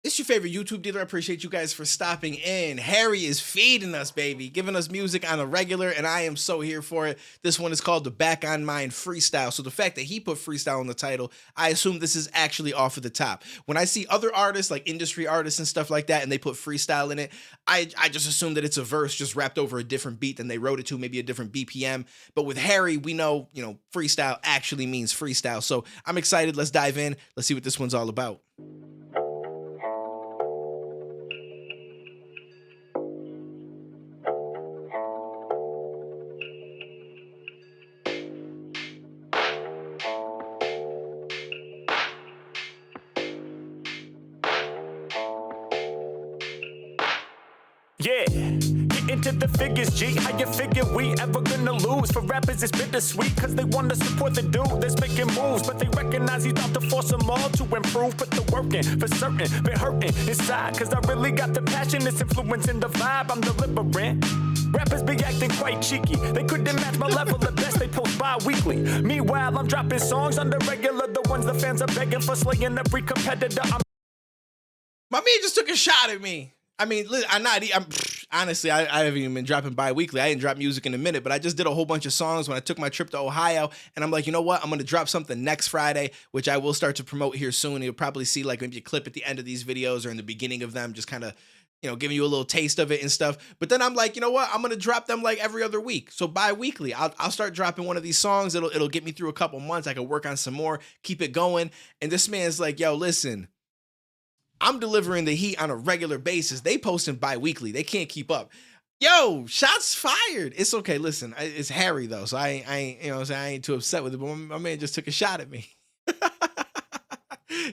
It's your favorite YouTube dealer. I appreciate you guys for stopping in. Harry is feeding us, baby, giving us music on a regular, and I am so here for it. This one is called the Back on Mine Freestyle. So the fact that he put freestyle in the title, I assume this is actually off of the top. When I see other artists, like industry artists and stuff like that, and they put freestyle in it, I just assume that it's a verse just wrapped over a different beat than they wrote it to, maybe a different BPM. But with Harry, we know, freestyle actually means freestyle. So I'm excited. Let's dive in. Let's see what this one's all about. Yeah, get into the figures, G. How you figure we ever gonna lose? For rappers, it's bittersweet, cause they want to support the dude that's making moves. But they recognize he's about to force them all to improve. Put the work in, for certain, been hurting inside. Cause I really got the passion, it's influencing the vibe I'm delivering. Rappers be acting quite cheeky. They couldn't match my level at best, they post bi-weekly. Meanwhile, I'm dropping songs on the regular, the ones the fans are begging for, slaying every competitor. My man just took a shot at me. I mean, honestly, I haven't even been dropping bi-weekly. I didn't drop music in a minute, but I just did a whole bunch of songs when I took my trip to Ohio, and I'm like, you know what? I'm going to drop something next Friday, which I will start to promote here soon. You'll probably see like maybe a clip at the end of these videos or in the beginning of them, just kind of, giving you a little taste of it and stuff. But then I'm like, you know what? I'm going to drop them like every other week. So bi-weekly, I'll start dropping one of these songs. It'll get me through a couple months. I can work on some more, keep it going. And this man's like, yo, listen, I'm delivering the heat on a regular basis. They posting bi-weekly. They can't keep up. Yo, shots fired. It's okay. Listen, it's Harry though, so I ain't too upset with it. But my man just took a shot at me.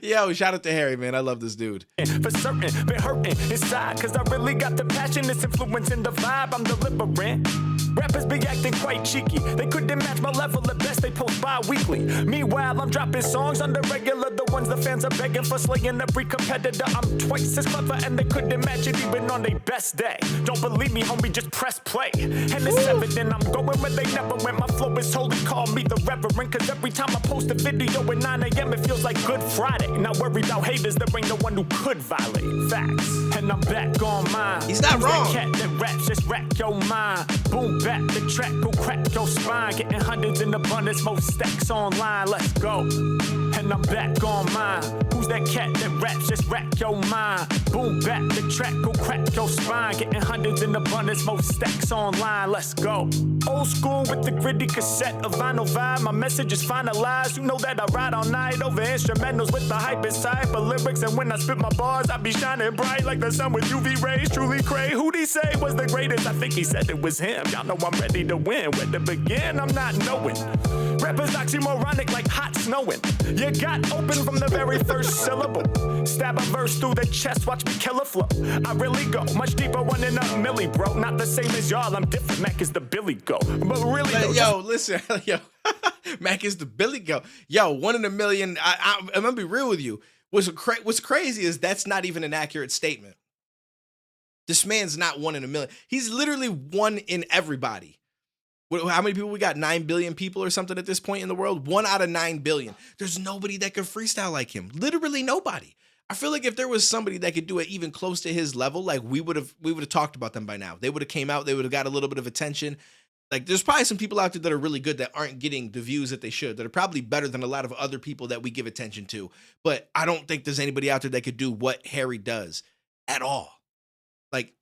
Yo, shout out to Harry, man. I love this dude. For certain, been hurting inside, cause I really got the passion, it's influencing the vibe I'm delivering. Rappers be acting quite cheeky. They couldn't match my level at best, they post bi-weekly. Meanwhile, I'm dropping songs on the regular, the ones the fans are begging for, slaying every competitor. I'm twice as clever and they couldn't match it even on their best day. Don't believe me, homie, just press play. And it's evident I'm going where they never went. My flow is holy, call me the reverend. Cause every time I post a video at 9 a.m. it feels like Good Friday. Not worried about haters, there ain't no one who could violate facts. And I'm back on mine. He's not wrong. That cat that raps, just rack your mind. Boom, back the track, go crack your spine. Getting hundreds in abundance, most stacks online. Let's go. And I'm back on mine. Who's that cat that raps, just rack your mind. Boom, back the track, go crack your spine. Getting hundreds in abundance, most stacks online. Let's go. Old school with the gritty cassette, a vinyl vibe. My message is finalized. You know that I ride all night over instrumentals with the hypest type of lyrics. And when I spit my bars, I be shining bright like the sun with UV rays. Truly cray. Who'd he say was the greatest? I think he said it was him. Y'all know I'm ready to win. Where to begin, I'm not knowing. Rappers oxymoronic like hot snowing. You got open from the very first syllable. Stab a verse through the chest, watch me kill a flow. I really go much deeper, running up milli, bro. Not the same as y'all, I'm different. Mack is the Billy Go. But really, though, listen, yo, Mack is the Billy Go. Yo, 1 in a million. I'm gonna be real with you. What's crazy is that's not even an accurate statement. This man's not 1 in a million. He's literally 1 in everybody. How many people we got? 9 billion people or something at this point in the world? 1 out of 9 billion. There's nobody that could freestyle like him. Literally nobody. I feel like if there was somebody that could do it even close to his level, like we would have talked about them by now. They would have came out. They would have got a little bit of attention. Like there's probably some people out there that are really good that aren't getting the views that they should, that are probably better than a lot of other people that we give attention to. But I don't think there's anybody out there that could do what Harry does at all. Like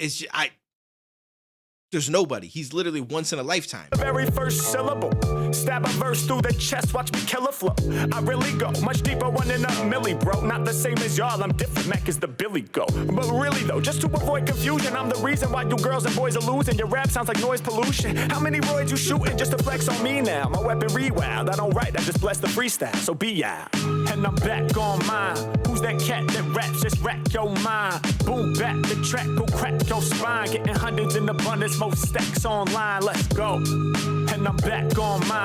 there's nobody. He's literally once in a lifetime. The very first syllable. Stab a verse through the chest, watch me kill a flow. I really go much deeper, running up milli, bro. Not the same as y'all, I'm different. Mack is the Billy Go. But really though, just to avoid confusion, I'm the reason why you girls and boys are losing. Your rap sounds like noise pollution. How many roids you shooting just to flex on me now? My weaponry wild. I don't write, I just bless the freestyle. So be out. And I'm back on mine. Who's that cat that raps? Just rack your mind. Boom, back the track, go crack your spine. Getting hundreds in abundance, most stacks online. Let's go. And I'm back on mine.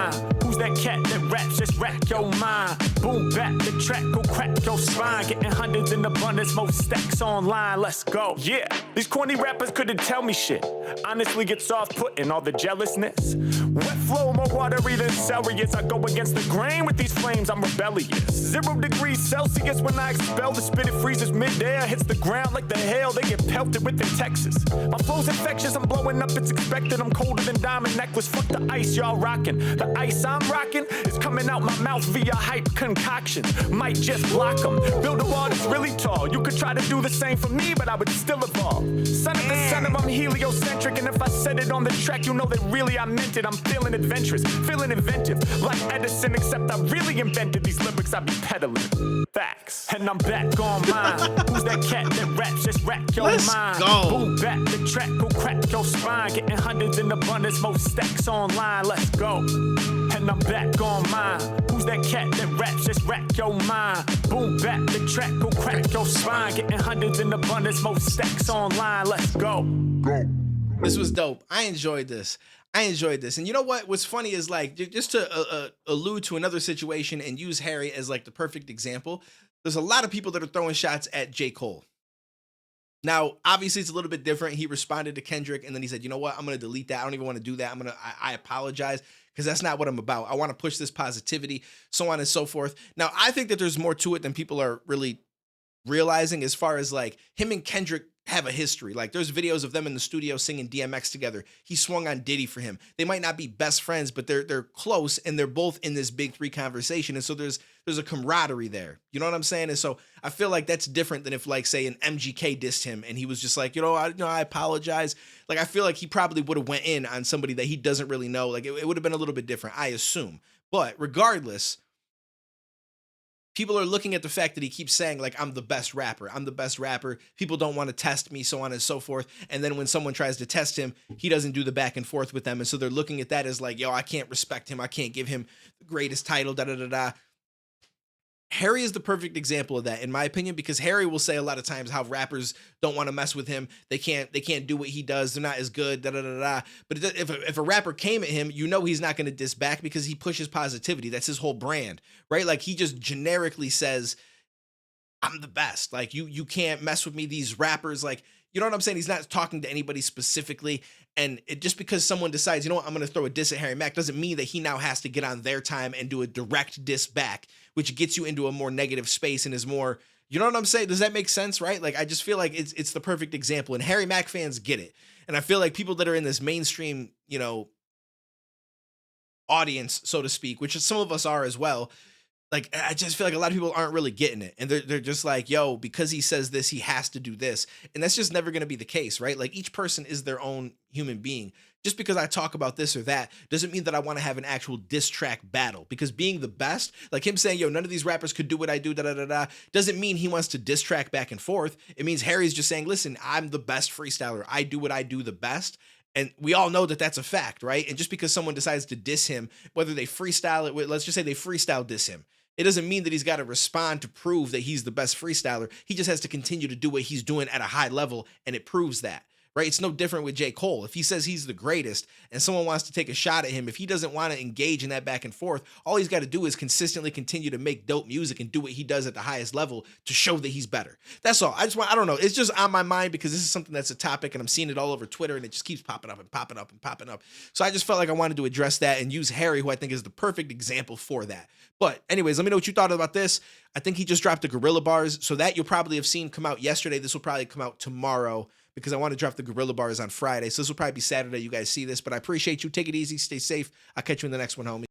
Who's that cat that raps? Just rack your mind. Boom, back the track, go crack your spine. Getting hundreds in abundance, most stacks online. Let's go. Yeah, these corny rappers couldn't tell me shit. Honestly, gets off-putting all the jealousness. Wet flow, more watery than Celsius. I go against the grain with these flames, I'm rebellious. 0 degrees Celsius when I expel the spit, it freezes midair. Hits the ground like the hail, they get pelted with in Texas. My flow's infectious, I'm blowing up, it's expected. I'm colder than diamond necklace, fuck the ice y'all rocking. The ice I'm rocking is coming out my mouth via hype concoctions. Might just block them. Build a wall that's really tall. You could try to do the same for me, but I would still evolve. Son of the son of, I'm heliocentric. And if I said it on the track, you know that really I meant it. I'm feeling adventurous, feeling inventive. Like Edison, except I really invented these lyrics I be peddling. Facts. And I'm back on mine. Who's that cat that raps? Just rack your Let's mind. go. Boom, back the track, go crack your spine. Getting hundreds in abundance, most stacks online. Let's go. And I'm back on mine. Who's that cat that raps? Just rack your mind. Boom, back the track, go crack your spine. Getting hundreds in abundance, most stacks online. Let's go. This was dope. I enjoyed this. And you know what? What's funny is like, just to allude to another situation and use Harry as like the perfect example. There's a lot of people that are throwing shots at J. Cole. Now, obviously it's a little bit different. He responded to Kendrick and then he said, you know what? I'm going to delete that. I don't even want to do that. I apologize because that's not what I'm about. I want to push this positivity, so on and so forth. Now, I think that there's more to it than people are really realizing as far as like him and Kendrick have a history. Like there's videos of them in the studio singing DMX together. He swung on Diddy for him. They might not be best friends, but they're close and they're both in this big three conversation. And so there's a camaraderie there. You know what I'm saying? And so I feel like that's different than if like say an MGK dissed him and he was just like, I apologize. Like I feel like he probably would have went in on somebody that he doesn't really know. Like it would have been a little bit different, I assume. But regardless, people are looking at the fact that he keeps saying, like, I'm the best rapper. People don't want to test me, so on and so forth. And then when someone tries to test him, he doesn't do the back and forth with them. And so they're looking at that as like, I can't respect him. I can't give him the greatest title, da-da-da-da. Harry is the perfect example of that, in my opinion, because Harry will say a lot of times how rappers don't want to mess with him. They can't do what he does. They're not as good, da-da-da-da. But if a rapper came at him, he's not going to diss back because he pushes positivity. That's his whole brand, right? Like he just generically says, I'm the best. Like you can't mess with me. These rappers, like, you know what I'm saying? He's not talking to anybody specifically. And just because someone decides, I'm going to throw a diss at Harry Mack doesn't mean that he now has to get on their time and do a direct diss back, which gets you into a more negative space and is more, you know what I'm saying? Does that make sense, right? Like, I just feel like it's the perfect example. And Harry Mack fans get it. And I feel like people that are in this mainstream, audience, so to speak, which some of us are as well, like, I just feel like a lot of people aren't really getting it. And they're just like, because he says this, he has to do this. And that's just never going to be the case, right? Like each person is their own human being. Just because I talk about this or that doesn't mean that I want to have an actual diss track battle, because being the best, like him saying, none of these rappers could do what I do, da-da-da-da, doesn't mean he wants to diss track back and forth. It means Harry's just saying, listen, I'm the best freestyler. I do what I do the best. And we all know that that's a fact, right? And just because someone decides to diss him, whether they freestyle it, let's just say they freestyle diss him, it doesn't mean that he's got to respond to prove that he's the best freestyler. He just has to continue to do what he's doing at a high level, and it proves that, right? It's no different with J. Cole. If he says he's the greatest and someone wants to take a shot at him, if he doesn't want to engage in that back and forth, all he's got to do is consistently continue to make dope music and do what he does at the highest level to show that he's better. That's all. I don't know. It's just on my mind because this is something that's a topic and I'm seeing it all over Twitter and it just keeps popping up and popping up and popping up. So I just felt like I wanted to address that and use Harry, who I think is the perfect example for that. But anyways, let me know what you thought about this. I think he just dropped the Gorilla Bars. So that you'll probably have seen come out yesterday. This will probably come out tomorrow because I want to drop the Gorilla Bars on Friday. So this will probably be Saturday. You guys see this, but I appreciate you. Take it easy. Stay safe. I'll catch you in the next one, homie.